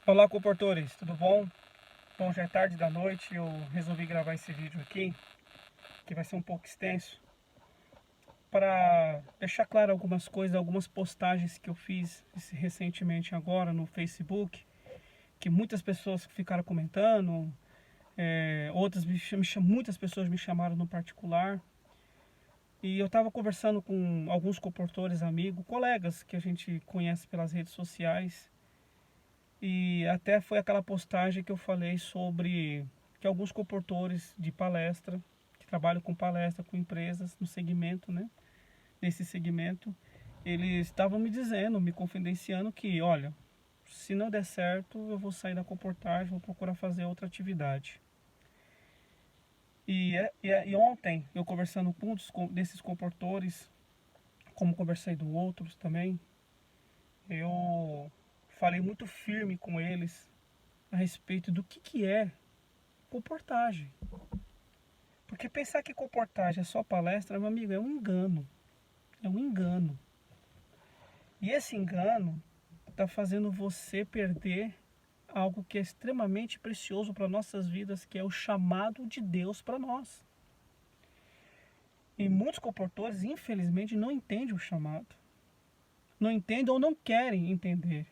Olá, comportores, tudo bom? Bom, já é tarde da noite, eu resolvi gravar esse vídeo aqui, que vai ser um pouco extenso, para deixar claro algumas coisas, algumas postagens que eu fiz recentemente agora no Facebook, que muitas pessoas ficaram comentando, muitas pessoas me chamaram no particular, e eu estava conversando com alguns comportores amigos, colegas que a gente conhece pelas redes sociais. E até foi aquela postagem que eu falei sobre que alguns comportores de palestra, que trabalham com palestra, com empresas no segmento, né? Nesse segmento, eles estavam me dizendo, me confidenciando que, olha, se não der certo, eu vou sair da comportagem, vou procurar fazer outra atividade. E ontem, eu conversando com um desses comportores, como conversei com outros também, eu falei muito firme com eles a respeito do que é comportagem. Porque pensar que comportagem é só palestra, meu amigo, é um engano. É um engano. E esse engano está fazendo você perder algo que é extremamente precioso para nossas vidas, que é o chamado de Deus para nós. E muitos comportores, infelizmente, não entendem o chamado. Não entendem ou não querem entender.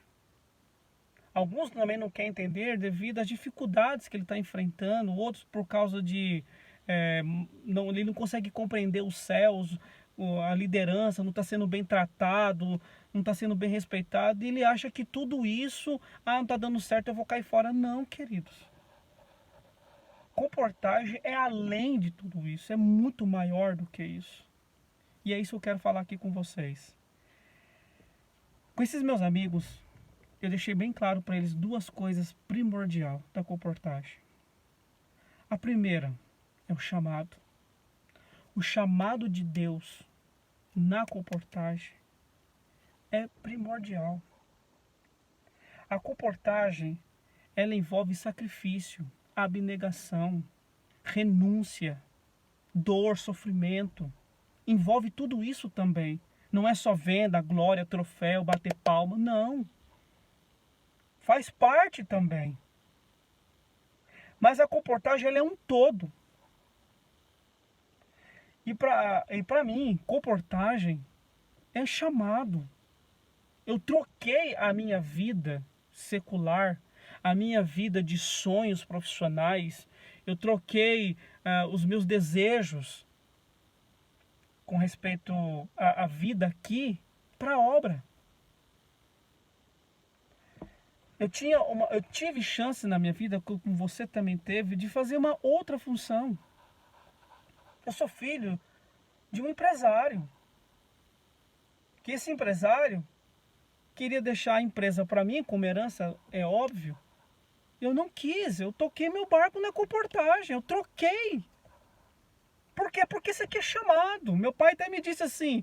Alguns também não querem entender devido às dificuldades que ele está enfrentando, outros por causa de ele não consegue compreender os céus, a liderança não está sendo bem tratado, não está sendo bem respeitado, e ele acha que tudo isso, não está dando certo, eu vou cair fora. Não, queridos. Comportagem é além de tudo isso, é muito maior do que isso. E é isso que eu quero falar aqui com vocês. Com esses meus amigos, eu deixei bem claro para eles duas coisas primordiais da comportagem. A primeira é o chamado. O chamado de Deus na comportagem é primordial. A comportagem, ela envolve sacrifício, abnegação, renúncia, dor, sofrimento. Envolve tudo isso também. Não é só venda, glória, troféu, bater palma. Não. Faz parte também. Mas a comportagem, ela é um todo. E para mim, comportagem é chamado. Eu troquei a minha vida secular, a minha vida de sonhos profissionais, eu troquei os meus desejos com respeito à vida aqui para a obra. Eu tive chance na minha vida, como você também teve, de fazer uma outra função. Eu sou filho de um empresário. Que esse empresário queria deixar a empresa para mim, como herança, é óbvio. Eu não quis, eu toquei meu barco na comportagem, eu troquei. Por quê? Porque isso aqui é chamado. Meu pai até me disse assim,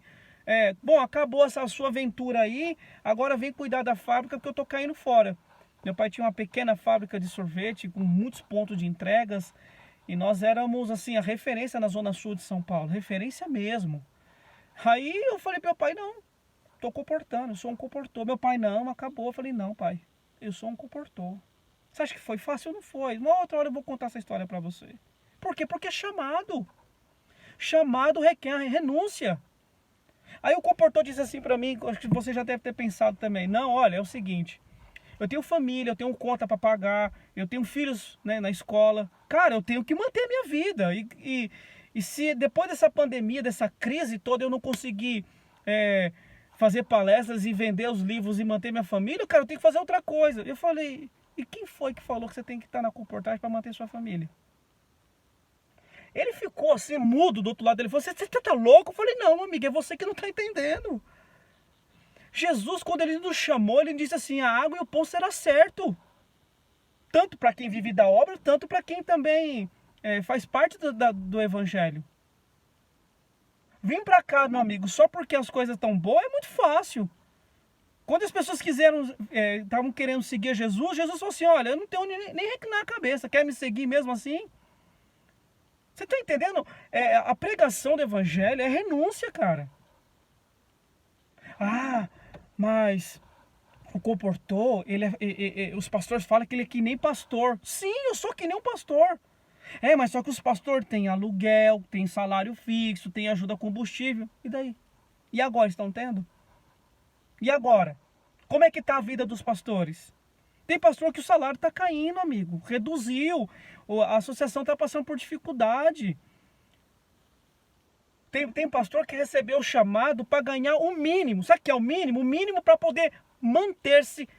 bom, acabou essa sua aventura aí, agora vem cuidar da fábrica porque eu tô caindo fora. Meu pai tinha uma pequena fábrica de sorvete com muitos pontos de entregas e nós éramos assim a referência na zona sul de São Paulo, referência mesmo. Aí eu falei pro meu pai, não, tô comportando, eu sou um comportor. Meu pai, não, acabou. Eu falei, não, pai, eu sou um comportor. Você acha que foi fácil? Não foi. Uma outra hora eu vou contar essa história pra você. Por quê? Porque é chamado. Chamado requer renúncia. Aí o comportor disse assim pra mim, acho que você já deve ter pensado também. Não, olha, é o seguinte, eu tenho família, eu tenho conta pra pagar, eu tenho filhos, né, na escola. Cara, eu tenho que manter a minha vida. E se depois dessa pandemia, dessa crise toda, eu não conseguir fazer palestras e vender os livros e manter minha família, cara, eu tenho que fazer outra coisa. Eu falei, e quem foi que falou que você tem que estar na comportagem para manter sua família? Ele ficou assim, mudo do outro lado. Ele falou, você tá louco? Eu falei, não, amiga, é você que não tá entendendo. Jesus, quando ele nos chamou, ele disse assim, a água e o pão será certo. Tanto para quem vive da obra, tanto para quem também faz parte do evangelho. Vir para cá, meu amigo, só porque as coisas estão boas é muito fácil. Quando as pessoas estavam querendo seguir Jesus, Jesus falou assim, olha, eu não tenho nem reclinar a cabeça, quer me seguir mesmo assim? Você está entendendo? A pregação do evangelho é renúncia, cara. Ah, mas comportou, os pastores falam que ele é que nem pastor. Sim, eu sou que nem um pastor. Mas só que os pastores têm aluguel, têm salário fixo, têm ajuda a combustível. E daí? E agora, estão tendo? E agora? Como é que está a vida dos pastores? Tem pastor que o salário está caindo, amigo. Reduziu. A associação está passando por dificuldade. Tem pastor que recebeu o chamado para ganhar o mínimo. Sabe o que é o mínimo? O mínimo para poder manter-se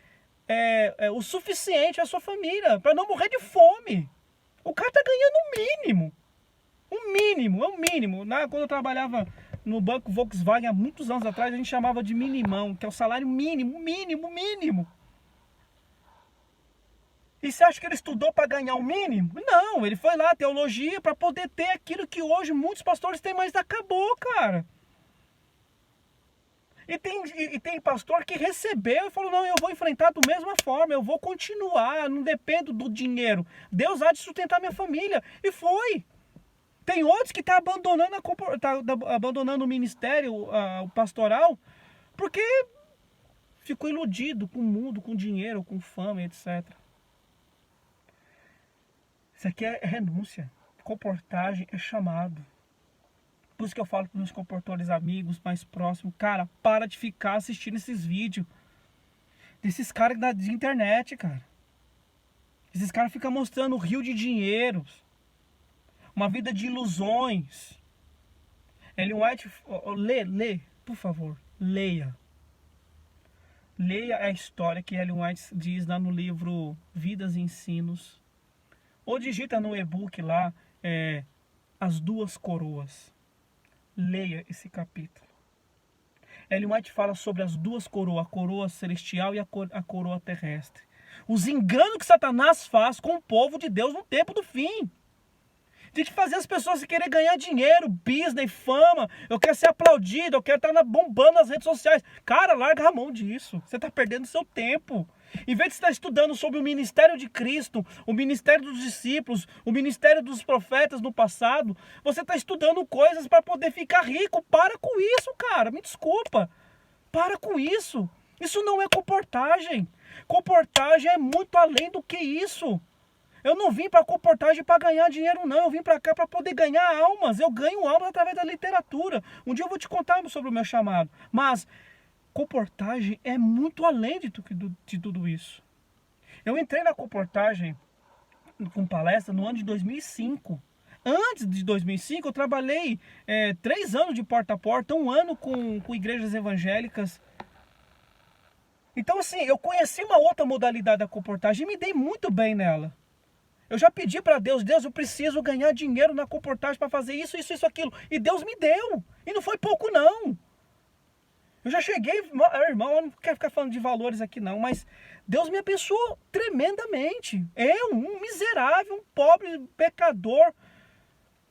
o suficiente à sua família. Para não morrer de fome. O cara está ganhando o mínimo. O mínimo, é o mínimo. Quando eu trabalhava no banco Volkswagen há muitos anos atrás, a gente chamava de minimão, que é o salário mínimo, mínimo. E você acha que ele estudou para ganhar o mínimo? Não, ele foi lá, teologia, para poder ter aquilo que hoje muitos pastores têm, mas acabou, cara. E tem pastor que recebeu e falou, não, eu vou enfrentar da mesma forma, eu vou continuar, não dependo do dinheiro. Deus há de sustentar minha família. E foi. Tem outros que estão abandonando o ministério o pastoral, porque ficou iludido com o mundo, com dinheiro, com fama, etc. Isso aqui é renúncia. Comportagem é chamado. Por isso que eu falo para os meus comportadores amigos mais próximos, cara, para de ficar assistindo esses vídeos desses caras de internet, cara. Esses caras ficam mostrando um rio de dinheiro, uma vida de ilusões. Ellen White, lê, por favor, leia. Leia a história que Ellen White diz lá no livro Vidas e Ensinos. Ou digita no e-book lá, As Duas Coroas. Leia esse capítulo. Ellen White fala sobre as duas coroas, a coroa celestial e a coroa terrestre. Os enganos que Satanás faz com o povo de Deus no tempo do fim. De fazer as pessoas querer ganhar dinheiro, business, fama. Eu quero ser aplaudido, eu quero estar bombando nas redes sociais. Cara, larga a mão disso. Você está perdendo seu tempo. Em vez de estar estudando sobre o ministério de Cristo, o ministério dos discípulos, o ministério dos profetas no passado, você está estudando coisas para poder ficar rico. Para com isso, cara. Me desculpa. Para com isso. Isso não é comportagem. Comportagem é muito além do que isso. Eu não vim para comportagem para ganhar dinheiro, não. Eu vim para cá para poder ganhar almas. Eu ganho almas através da literatura. Um dia eu vou te contar sobre o meu chamado. Mas comportagem é muito além de tudo isso. Eu entrei na comportagem com palestra no ano de 2005. Antes de 2005, eu trabalhei 3 anos de porta a porta, 1 ano com igrejas evangélicas. Então, assim, eu conheci uma outra modalidade da comportagem e me dei muito bem nela. Eu já pedi para Deus, eu preciso ganhar dinheiro na comportagem para fazer isso, aquilo. E Deus me deu. E não foi pouco, não. Eu já cheguei, irmão, eu não quero ficar falando de valores aqui, não, mas Deus me abençoou tremendamente. Eu, um miserável, um pobre pecador,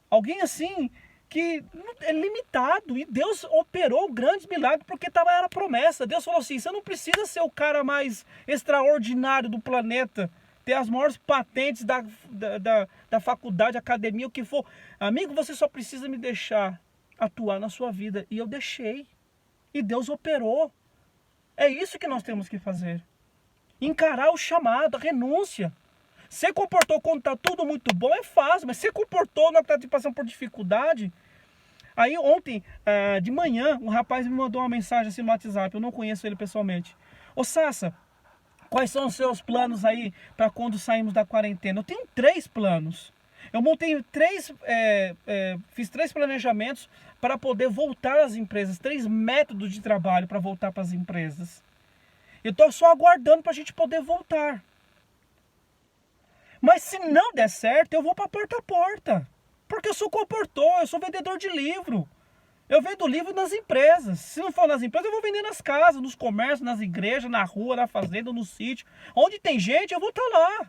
alguém assim que é limitado. E Deus operou grandes milagres porque era promessa. Deus falou assim, você não precisa ser o cara mais extraordinário do planeta, ter as maiores patentes da faculdade, academia, o que for. Amigo, você só precisa me deixar atuar na sua vida. E eu deixei. E Deus operou. É isso que nós temos que fazer. Encarar o chamado, a renúncia. Se comportou quando está tudo muito bom, é fácil. Mas se comportou na hora que está passando por dificuldade. Aí ontem, de manhã, um rapaz me mandou uma mensagem assim no WhatsApp. Eu não conheço ele pessoalmente. Ô Sassa, quais são os seus planos aí para quando saímos da quarentena? Eu tenho 3 planos. Eu montei fiz 3 planejamentos para poder voltar às empresas. 3 métodos de trabalho para voltar para as empresas. Eu estou só aguardando para a gente poder voltar. Mas se não der certo, eu vou para porta a porta. Porque eu sou comportor, eu sou vendedor de livro. Eu vendo livro nas empresas. Se não for nas empresas, eu vou vender nas casas, nos comércios, nas igrejas, na rua, na fazenda, no sítio. Onde tem gente, eu vou estar lá.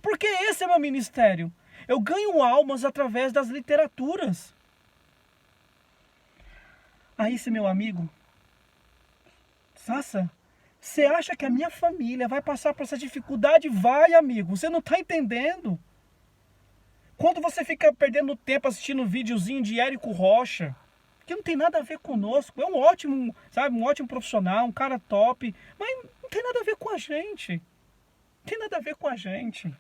Porque esse é meu ministério. Eu ganho almas através das literaturas. Aí, esse meu amigo, Sassa, você acha que a minha família vai passar por essa dificuldade? Vai, amigo. Você não está entendendo. Quando você fica perdendo tempo assistindo um videozinho de Érico Rocha, que não tem nada a ver conosco. É um ótimo, sabe, um ótimo profissional, um cara top, mas não tem nada a ver com a gente. Não tem nada a ver com a gente.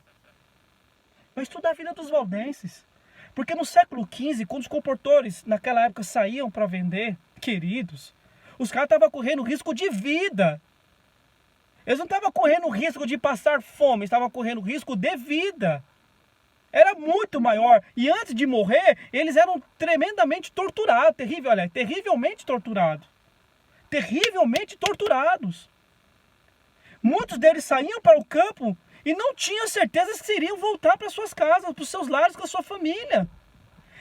Eu estudo a vida dos valdenses. Porque no século XV, quando os comportores naquela época saíam para vender, queridos, os caras estavam correndo risco de vida. Eles não estavam correndo risco de passar fome, eles estavam correndo risco de vida. Era muito maior. E antes de morrer, eles eram tremendamente torturados. Terrivelmente torturados. Terrivelmente torturados. Muitos deles saíam para o campo e não tinham certeza se iriam voltar para suas casas, para os seus lares com a sua família.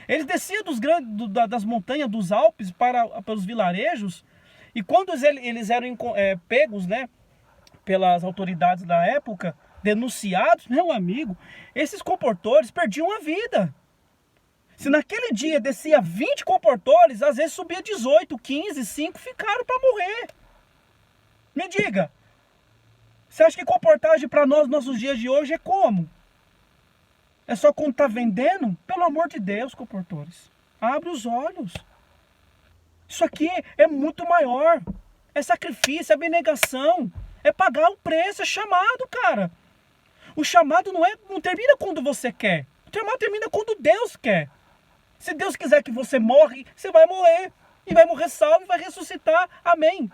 Eles desciam das montanhas dos Alpes para os vilarejos, e quando eles eram pegos, né, pelas autoridades da época, denunciados, meu amigo, esses comportores perdiam a vida. Se naquele dia descia 20 comportores, às vezes subia 18, 15, 5 ficaram para morrer. Me diga, você acha que comportagem para nós, nossos dias de hoje, é como? É só quando está vendendo? Pelo amor de Deus, comportores. Abre os olhos. Isso aqui é muito maior. É sacrifício, é abnegação. É pagar o preço, é chamado, cara. O chamado não termina quando você quer. O chamado termina quando Deus quer. Se Deus quiser que você morre, você vai morrer. E vai morrer salvo e vai ressuscitar. Amém.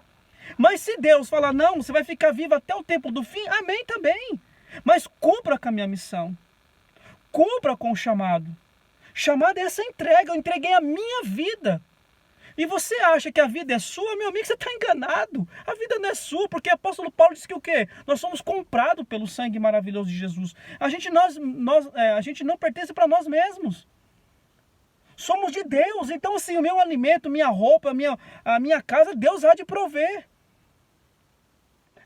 Mas se Deus falar, não, você vai ficar vivo até o tempo do fim, amém também. Mas cumpra com a minha missão. Cumpra com o chamado. Chamado é essa entrega, eu entreguei a minha vida. E você acha que a vida é sua, meu amigo, você está enganado. A vida não é sua, porque o apóstolo Paulo disse que o quê? Nós somos comprados pelo sangue maravilhoso de Jesus. A gente não pertence para nós mesmos. Somos de Deus, então assim, o meu alimento, minha roupa, a minha casa, Deus há de prover.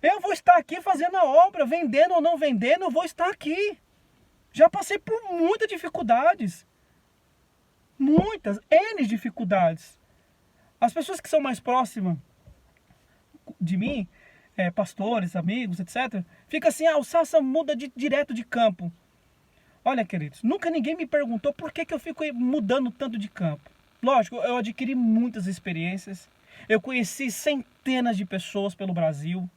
Eu vou estar aqui fazendo a obra, vendendo ou não vendendo, eu vou estar aqui. Já passei por muitas dificuldades. Muitas, N dificuldades. As pessoas que são mais próximas de mim, pastores, amigos, etc., fica assim, o Sassa muda direto de campo. Olha, queridos, nunca ninguém me perguntou por que eu fico mudando tanto de campo. Lógico, eu adquiri muitas experiências. Eu conheci centenas de pessoas pelo Brasil.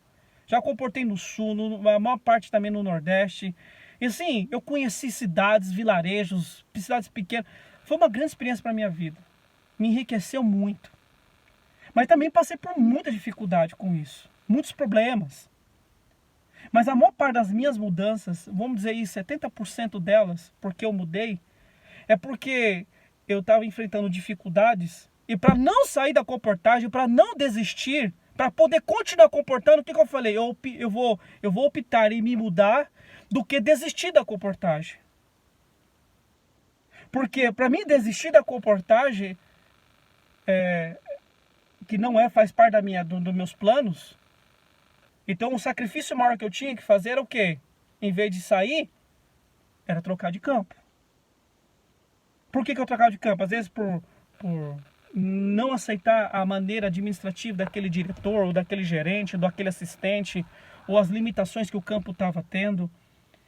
Já comportei no Sul, a maior parte também no Nordeste. E assim, eu conheci cidades, vilarejos, cidades pequenas. Foi uma grande experiência para a minha vida. Me enriqueceu muito. Mas também passei por muita dificuldade com isso. Muitos problemas. Mas a maior parte das minhas mudanças, vamos dizer isso, 70% delas, porque eu mudei, é porque eu estava enfrentando dificuldades. E para não sair da comportagem, para não desistir, para poder continuar comportando, o que eu falei? Eu vou optar em me mudar do que desistir da comportagem. Porque para mim desistir da comportagem, que não faz parte dos meus planos, então o sacrifício maior que eu tinha que fazer era o quê? Em vez de sair, era trocar de campo. Por que eu trocava de campo? Às vezes por não aceitar a maneira administrativa daquele diretor, ou daquele gerente, ou daquele assistente, ou as limitações que o campo estava tendo.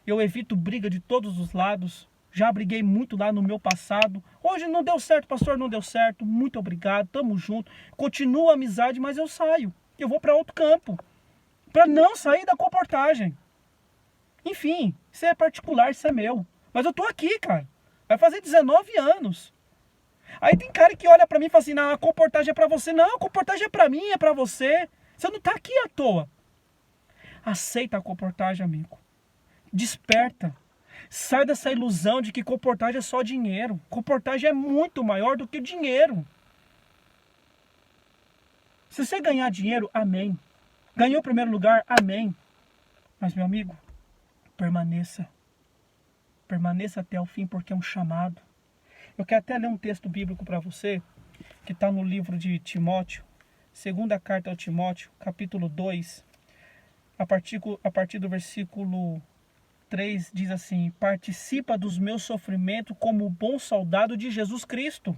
Eu evito briga de todos os lados. Já briguei muito lá no meu passado. Hoje não deu certo, pastor, não deu certo. Muito obrigado, tamo junto. Continua a amizade, mas eu saio. Eu vou para outro campo. Para não sair da comportagem. Enfim, isso é particular, isso é meu. Mas eu tô aqui, cara. Vai fazer 19 anos. Aí tem cara que olha pra mim e fala assim, não, a comportagem é pra você. Não, a comportagem é pra mim, é pra você. Você não tá aqui à toa. Aceita a comportagem, amigo. Desperta. Sai dessa ilusão de que comportagem é só dinheiro. Comportagem é muito maior do que dinheiro. Se você ganhar dinheiro, amém. Ganhou o primeiro lugar, amém. Mas, meu amigo, permaneça. Permaneça até o fim, porque é um chamado. Eu quero até ler um texto bíblico para você, que está no livro de Timóteo, segunda carta ao Timóteo, capítulo 2, a partir do versículo 3, diz assim: participa dos meus sofrimentos como bom soldado de Jesus Cristo.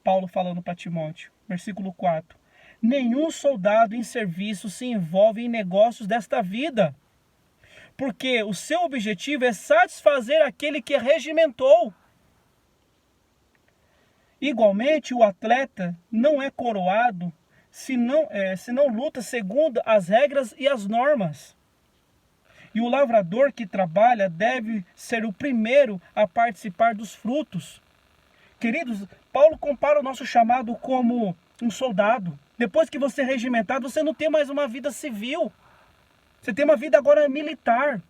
Paulo falando para Timóteo, versículo 4. Nenhum soldado em serviço se envolve em negócios desta vida, porque o seu objetivo é satisfazer aquele que regimentou. Igualmente, o atleta não é coroado se não luta segundo as regras e as normas. E o lavrador que trabalha deve ser o primeiro a participar dos frutos. Queridos, Paulo compara o nosso chamado como um soldado. Depois que você é regimentado, você não tem mais uma vida civil. Você tem uma vida agora militar.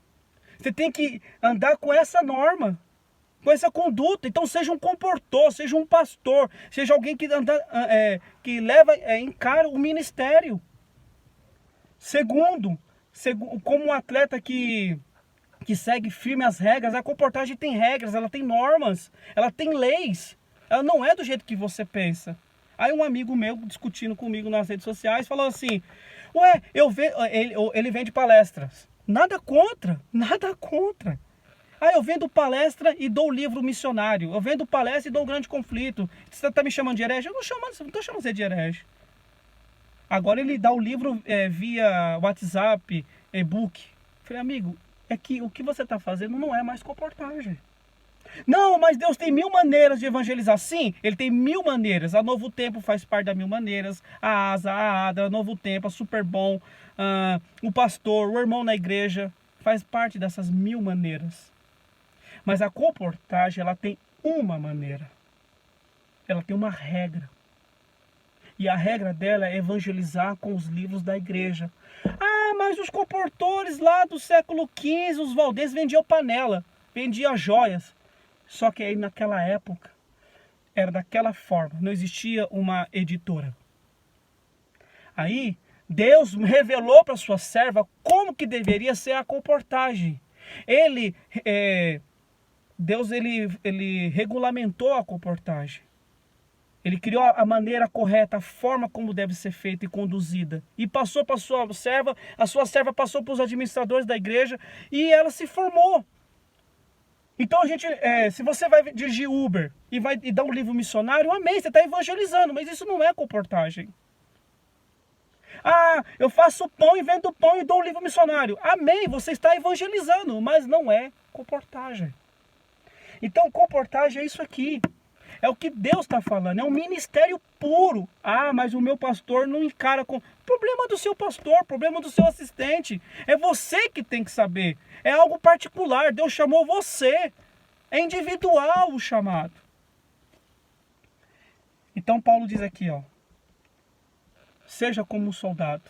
Você tem que andar com essa norma, com essa conduta. Então seja um comportor, seja um pastor, seja alguém que encara o ministério. Segundo, como um atleta que segue firme as regras, a comportagem tem regras, ela tem normas, ela tem leis. Ela não é do jeito que você pensa. Aí um amigo meu discutindo comigo nas redes sociais falou assim: ué, ele vende palestras. Nada contra, nada contra. Ah, eu vendo palestra e dou livro missionário. Eu vendo palestra e dou um grande conflito. Você está me chamando de herege? Eu não estou chamando você de herege. Agora ele dá o livro via WhatsApp, e-book. Falei, amigo, é que o que você está fazendo não é mais comportagem. Não, mas Deus tem 1000 maneiras de evangelizar. Sim, Ele tem 1000 maneiras. A Novo Tempo faz parte das 1000 maneiras. A Asa, a Adra, a Novo Tempo, a Super Bom, o pastor, o irmão na igreja. Faz parte dessas 1000 maneiras. Mas a comportagem, ela tem uma maneira. Ela tem uma regra. E a regra dela é evangelizar com os livros da igreja. Ah, mas os comportores lá do século XV, os valdenses, vendiam panela, vendiam joias. Só que aí naquela época, era daquela forma, não existia uma editora. Aí, Deus revelou para sua serva como que deveria ser a comportagem. Deus regulamentou a comportagem. Ele criou a maneira correta, a forma como deve ser feita e conduzida. E passou para a sua serva passou para os administradores da igreja e ela se formou. Então se você vai dirigir Uber e dar um livro missionário, amém, você está evangelizando, mas isso não é comportagem. Ah, eu faço pão e vendo pão e dou um livro missionário. Amém, você está evangelizando, mas não é comportagem. Então comportagem é isso aqui. É o que Deus está falando, é um ministério puro. Ah, mas o meu pastor não encara com... Problema do seu pastor, problema do seu assistente. É você que tem que saber. É algo particular, Deus chamou você. É individual o chamado. Então Paulo diz aqui, ó. Seja como um soldado.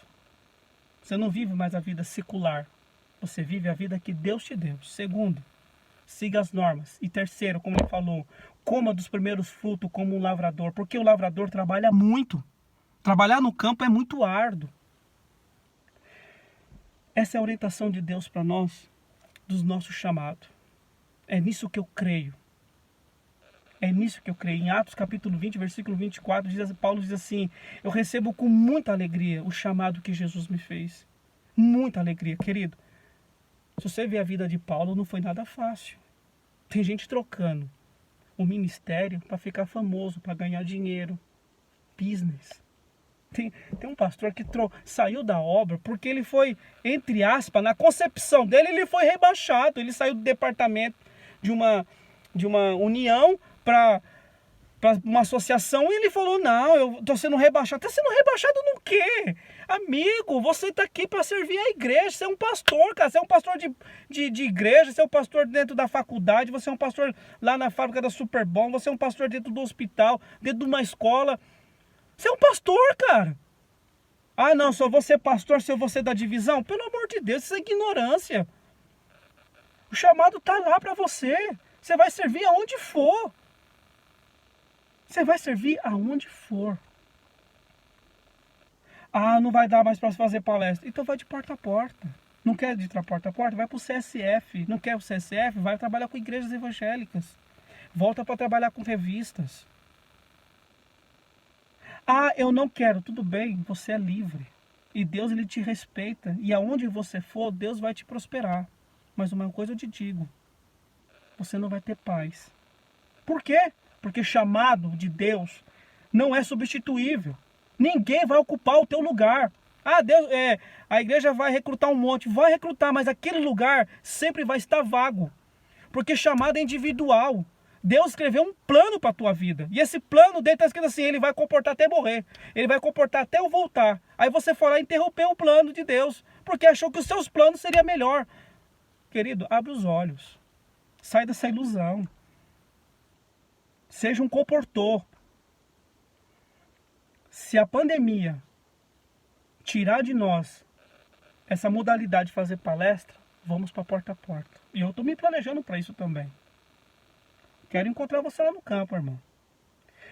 Você não vive mais a vida secular. Você vive a vida que Deus te deu. Segundo, siga as normas. E terceiro, como ele falou, coma dos primeiros frutos como um lavrador, porque o lavrador trabalha muito. Trabalhar no campo é muito árduo. Essa é a orientação de Deus para nós, dos nossos chamados. É nisso que eu creio. É nisso que eu creio. Em Atos capítulo 20, versículo 24, Paulo diz assim: eu recebo com muita alegria o chamado que Jesus me fez. Muita alegria, querido. Se você ver a vida de Paulo, não foi nada fácil. Tem gente trocando o ministério para ficar famoso, para ganhar dinheiro. Business. Tem um pastor que saiu da obra porque ele foi, entre aspas, na concepção dele, ele foi rebaixado. Ele saiu do departamento de uma união para uma associação e ele falou: não, eu estou sendo rebaixado. Está sendo rebaixado no quê? Amigo, você está aqui para servir a igreja. Você é um pastor, cara. Você é um pastor de igreja. Você é um pastor dentro da faculdade. Você é um pastor lá na fábrica da Super Bom. Você é um pastor dentro do hospital, dentro de uma escola. Você é um pastor, cara. Ah, não, só vou ser pastor se eu vou ser da divisão? Pelo amor de Deus, isso é ignorância. O chamado está lá para você. Você vai servir aonde for. Você vai servir aonde for. Ah, não vai dar mais para fazer palestra. Então vai de porta a porta. Não quer de porta a porta? Vai para o CSF. Não quer o CSF? Vai trabalhar com igrejas evangélicas. Volta para trabalhar com revistas. Ah, eu não quero. Tudo bem, você é livre. E Deus, ele te respeita. E aonde você for, Deus vai te prosperar. Mas uma coisa eu te digo. Você não vai ter paz. Por quê? Porque chamado de Deus não é substituível. Ninguém vai ocupar o teu lugar. Ah, a igreja vai recrutar um monte. Vai recrutar, mas aquele lugar sempre vai estar vago. Porque chamado é individual. Deus escreveu um plano para a tua vida. E esse plano dele está escrito assim, ele vai comportar até morrer. Ele vai comportar até eu voltar. Aí você foi lá e interrompeu o plano de Deus, porque achou que os seus planos seriam melhor. Querido, abre os olhos. Sai dessa ilusão. Seja um comportor. Se a pandemia tirar de nós essa modalidade de fazer palestra, vamos para porta a porta. E eu estou me planejando para isso também. Quero encontrar você lá no campo, irmão.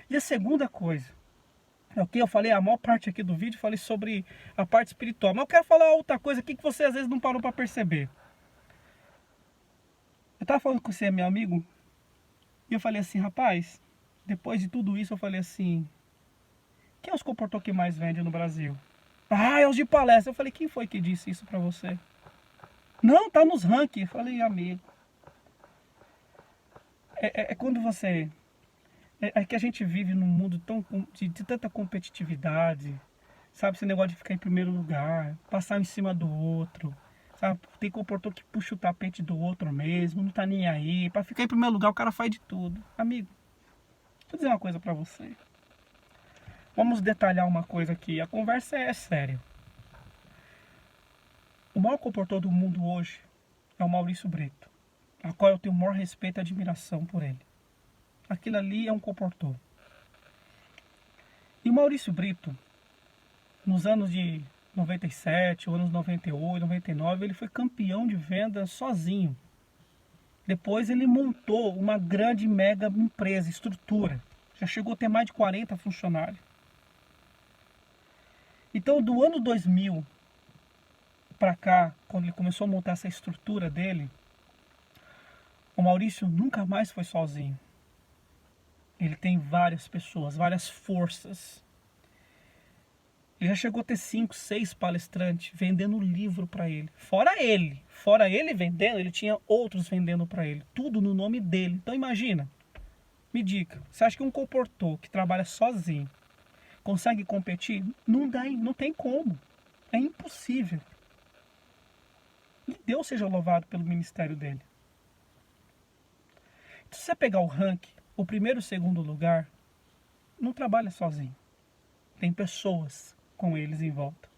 E a segunda coisa, é o que eu falei, a maior parte aqui do vídeo, falei sobre a parte espiritual. Mas eu quero falar outra coisa aqui que você às vezes não parou para perceber. Eu estava falando com você, meu amigo, e eu falei assim, rapaz, depois de tudo isso, eu falei assim, quem é os comportadores que mais vende no Brasil? Ah, é os de palestra. Eu falei, quem foi que disse isso pra você? Não, tá nos rankings. Eu falei, amigo. É quando você... É que a gente vive num mundo de tanta competitividade. Sabe, esse negócio de ficar em primeiro lugar. Passar em cima do outro. Sabe, tem comportador que puxa o tapete do outro mesmo. Não tá nem aí. Pra ficar em primeiro lugar, o cara faz de tudo. Amigo, vou dizer uma coisa pra você. Vamos detalhar uma coisa aqui. A conversa é séria. O maior comportador do mundo hoje é o Maurício Brito, a qual eu tenho o maior respeito e admiração por ele. Aquilo ali é um comportador. E o Maurício Brito, nos anos de 97, anos 98, 99, ele foi campeão de vendas sozinho. Depois ele montou uma grande mega empresa, estrutura. Já chegou a ter mais de 40 funcionários. Então, do ano 2000 para cá, quando ele começou a montar essa estrutura dele, o Maurício nunca mais foi sozinho. Ele tem várias pessoas, várias forças. Ele já chegou a ter 5, 6 palestrantes vendendo livro para ele. Fora ele vendendo, ele tinha outros vendendo para ele. Tudo no nome dele. Então imagina, me diga, você acha que um comportador que trabalha sozinho consegue competir? Não dá, não tem como. É impossível. E Deus seja louvado pelo ministério dele. Se você pegar o ranking, o primeiro e o segundo lugar, não trabalha sozinho. Tem pessoas com eles em volta.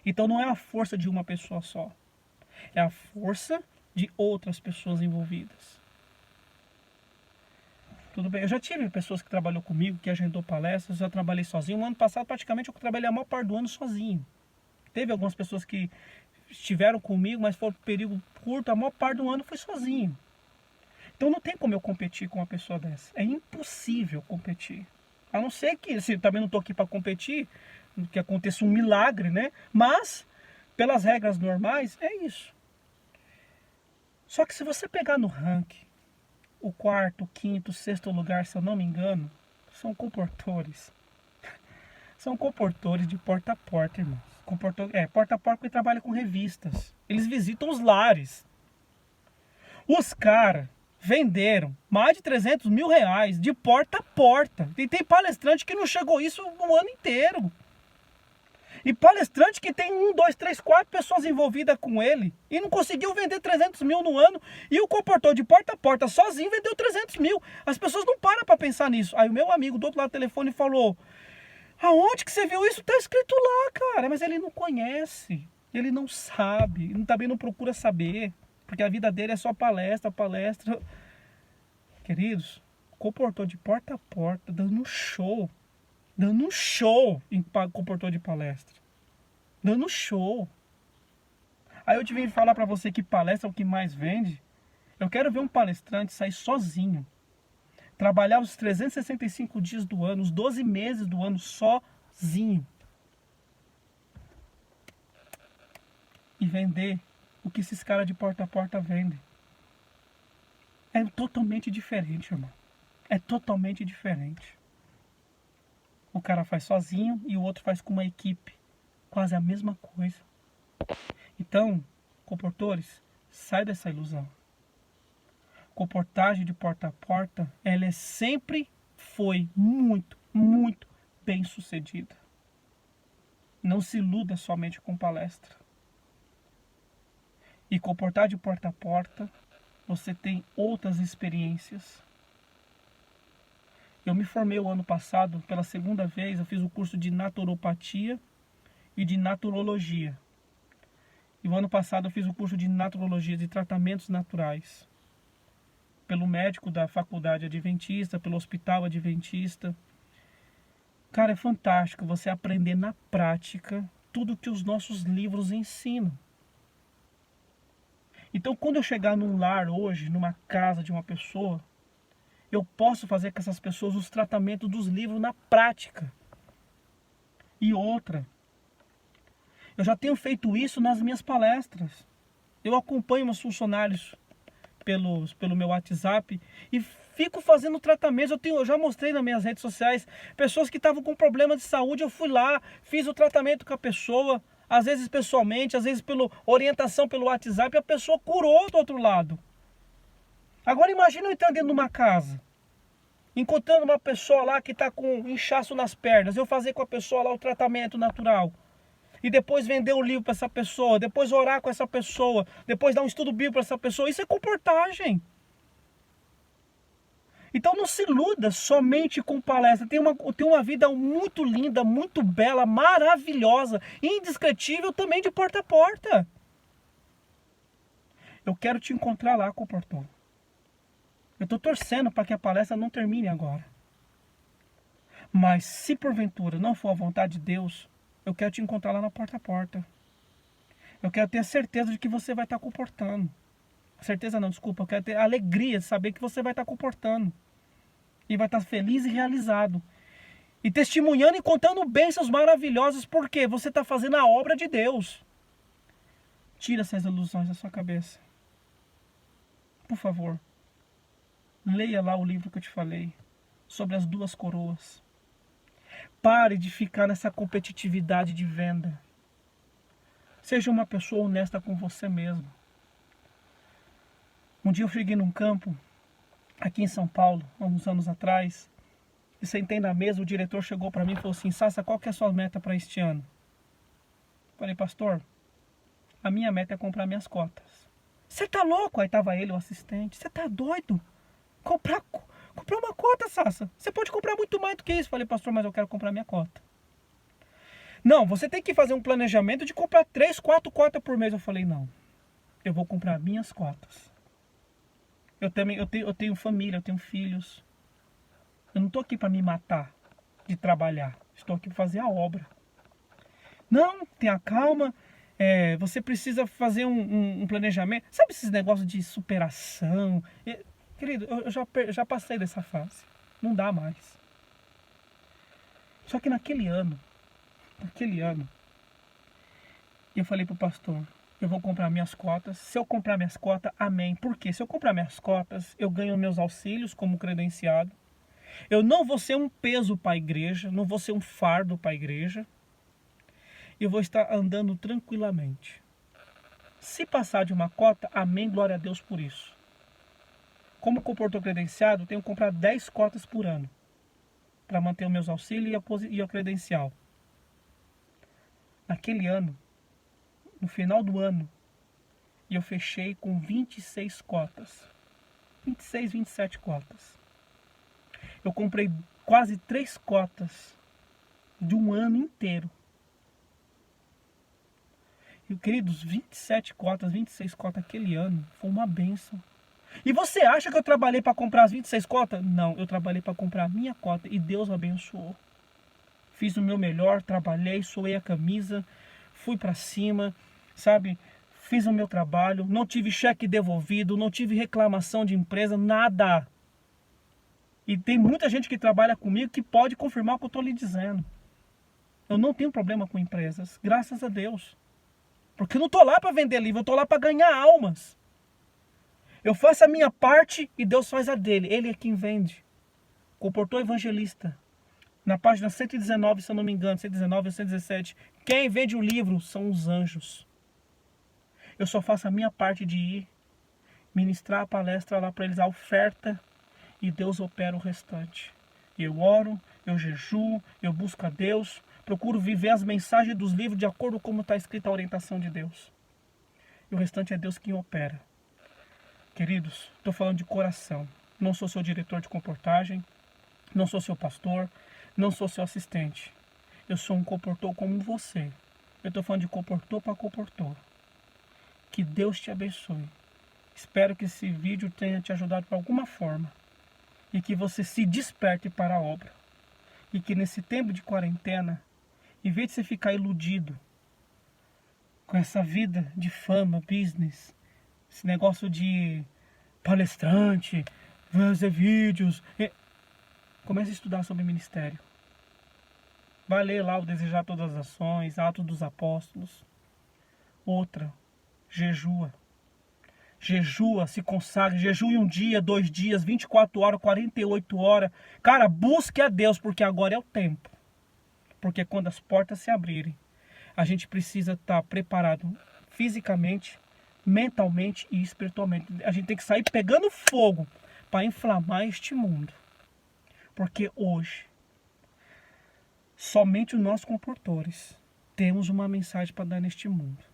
Então não é a força de uma pessoa só. É a força de outras pessoas envolvidas. Tudo bem, eu já tive pessoas que trabalhou comigo, que agendou palestras, eu já trabalhei sozinho. No ano passado, praticamente, eu trabalhei a maior parte do ano sozinho. Teve algumas pessoas que estiveram comigo, mas foi um período curto, a maior parte do ano foi sozinho. Então não tem como eu competir com uma pessoa dessa. É impossível competir. A não ser que, assim, também não estou aqui para competir, que aconteça um milagre, né? Mas, pelas regras normais, é isso. Só que se você pegar no ranking, o quarto, o quinto, o sexto lugar, se eu não me engano, são comportadores. São comportadores de porta a porta, irmãos. Porta a porta que trabalha com revistas. Eles visitam os lares. Os caras venderam mais de 300 mil reais de porta a porta. E tem palestrante que não chegou isso o ano inteiro. E palestrante que tem 1, 2, 3, 4 pessoas envolvidas com ele e não conseguiu vender 300 mil no ano. E o comportador de porta a porta sozinho vendeu 300 mil. As pessoas não param para pensar nisso. Aí o meu amigo do outro lado do telefone falou: aonde que você viu isso? Tá escrito lá, cara. Mas ele não conhece. Ele não sabe. Ele também não procura saber. Porque a vida dele é só palestra, palestra. Queridos, comportador de porta a porta, dando um show em comportador de palestra. Dando show. Aí eu tive que falar pra você que palestra é o que mais vende. Eu quero ver um palestrante sair sozinho. Trabalhar os 365 dias do ano, os 12 meses do ano sozinho. E vender o que esses caras de porta a porta vendem. É totalmente diferente, irmão. É totalmente diferente. O cara faz sozinho e o outro faz com uma equipe. Quase a mesma coisa. Então, comportadores, sai dessa ilusão. Comportagem de porta a porta, ela sempre foi muito, muito bem sucedida. Não se iluda somente com palestra. E comportar de porta a porta, você tem outras experiências. Eu me formei o ano passado, pela segunda vez, eu fiz o curso de naturopatia e de naturologia. E o ano passado eu fiz o curso de naturologia, de tratamentos naturais. Pelo médico da faculdade adventista, pelo hospital adventista. Cara, é fantástico você aprender na prática tudo que os nossos livros ensinam. Então, quando eu chegar num lar hoje, numa casa de uma pessoa, eu posso fazer com essas pessoas os tratamentos dos livros na prática. E outra, eu já tenho feito isso nas minhas palestras. Eu acompanho meus funcionários pelo meu WhatsApp e fico fazendo tratamentos. Eu já mostrei nas minhas redes sociais, pessoas que estavam com problema de saúde, eu fui lá, fiz o tratamento com a pessoa, às vezes pessoalmente, às vezes pela orientação pelo WhatsApp, e a pessoa curou do outro lado. Agora imagina eu entrar dentro de uma casa, encontrando uma pessoa lá que está com inchaço nas pernas, eu fazer com a pessoa lá o tratamento natural. E depois vender um livro para essa pessoa, depois orar com essa pessoa, depois dar um estudo bíblico para essa pessoa. Isso é comportagem. Então não se iluda somente com palestra. Tem uma vida muito linda, muito bela, maravilhosa, indescritível também de porta a porta. Eu quero te encontrar lá, comportor. Eu estou torcendo para que a palestra não termine agora. Mas se porventura não for a vontade de Deus, eu quero te encontrar lá na porta a porta. Eu quero ter a certeza de que você vai estar comportando. Certeza não, desculpa. Eu quero ter a alegria de saber que você vai estar comportando. E vai estar feliz e realizado. E testemunhando e contando bênçãos maravilhosas. Porque você está fazendo a obra de Deus. Tira essas ilusões da sua cabeça. Por favor. Leia lá o livro que eu te falei. Sobre as duas coroas. Pare de ficar nessa competitividade de venda. Seja uma pessoa honesta com você mesmo. Um dia eu cheguei num campo, aqui em São Paulo, há uns anos atrás, e sentei na mesa, o diretor chegou para mim e falou assim: Sassa, qual que é a sua meta para este ano? Falei: pastor, a minha meta é comprar minhas cotas. Você tá louco? Aí tava ele, o assistente. Você tá doido? Comprar uma cota, Sassa. Você pode comprar muito mais do que isso. Falei: pastor, mas eu quero comprar minha cota. Não, você tem que fazer um planejamento de comprar 3, 4 cotas por mês. Eu falei: não, eu vou comprar minhas cotas. Eu tenho família, eu tenho filhos. Eu não estou aqui para me matar de trabalhar. Estou aqui para fazer a obra. Não, tenha calma. Você precisa fazer um planejamento. Sabe esses negócios de superação? Querido, eu já passei dessa fase. Não dá mais. Só que naquele ano, eu falei pro pastor: eu vou comprar minhas cotas. Se eu comprar minhas cotas, amém. Por quê? Se eu comprar minhas cotas, eu ganho meus auxílios como credenciado. Eu não vou ser um peso para a igreja, não vou ser um fardo para a igreja. Eu vou estar andando tranquilamente. Se passar de uma cota, amém, glória a Deus por isso. Como comportor credenciado, eu tenho que comprar 10 cotas por ano para manter os meus auxílios e a credencial. Naquele ano, no final do ano, eu fechei com 26 cotas. 26, 27 cotas. Eu comprei quase 3 cotas de um ano inteiro. E, queridos, 27 cotas, 26 cotas aquele ano foi uma bênção. E você acha que eu trabalhei para comprar as 26 cotas? Não, eu trabalhei para comprar a minha cota e Deus abençoou. Fiz o meu melhor, trabalhei, suei a camisa, fui para cima, sabe? Fiz o meu trabalho, não tive cheque devolvido, não tive reclamação de empresa, nada. E tem muita gente que trabalha comigo que pode confirmar o que eu estou lhe dizendo. Eu não tenho problema com empresas, graças a Deus. Porque eu não estou lá para vender livro, eu estou lá para ganhar almas. Eu faço a minha parte e Deus faz a dele. Ele é quem vende. Comportor evangelista. Na página 119, se eu não me engano, 119 ou 117. Quem vende o livro são os anjos. Eu só faço a minha parte de ir ministrar a palestra lá para eles, a oferta, e Deus opera o restante. Eu oro, eu jejuo, eu busco a Deus, procuro viver as mensagens dos livros de acordo com como está escrita a orientação de Deus. E o restante é Deus quem opera. Queridos, estou falando de coração. Não sou seu diretor de comportagem, Não sou seu pastor, não sou seu assistente. Eu sou um comportor como você. Eu estou falando de comportor para comportor. Que Deus te abençoe. Espero que esse vídeo tenha te ajudado de alguma forma. E que você se desperte para a obra. E que nesse tempo de quarentena, em vez de você ficar iludido com essa vida de fama, business, esse negócio de palestrante, fazer vídeos, comece a estudar sobre ministério. Vai ler lá o Desejar Todas as Ações, Atos dos Apóstolos. Outra, jejua. Jejua, se consagra, jejue 1 dia, 2 dias, 24 horas, 48 horas. Cara, busque a Deus, porque agora é o tempo. Porque quando as portas se abrirem, a gente precisa estar preparado fisicamente, mentalmente e espiritualmente. A gente tem que sair pegando fogo para inflamar este mundo. Porque hoje, somente nós comportores temos uma mensagem para dar neste mundo.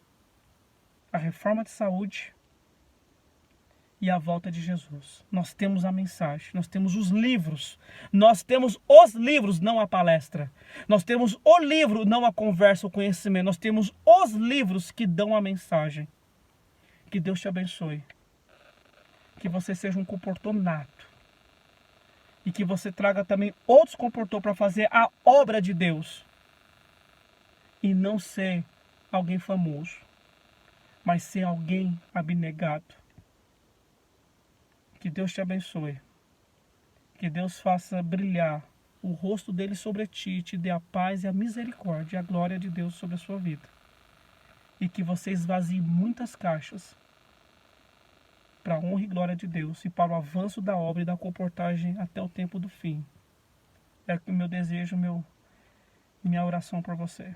A reforma de saúde e a volta de Jesus. Nós temos a mensagem, nós temos os livros. Nós temos os livros, não a palestra. Nós temos o livro, não a conversa, o conhecimento. Nós temos os livros que dão a mensagem. Que Deus te abençoe. Que você seja um comportor nato. E que você traga também outros comportores para fazer a obra de Deus. E não ser alguém famoso, mas ser alguém abnegado. Que Deus te abençoe. Que Deus faça brilhar o rosto dele sobre ti e te dê a paz e a misericórdia e a glória de Deus sobre a sua vida. E que você esvazie muitas caixas para a honra e glória de Deus e para o avanço da obra e da comportagem até o tempo do fim. É o meu desejo, minha oração por você.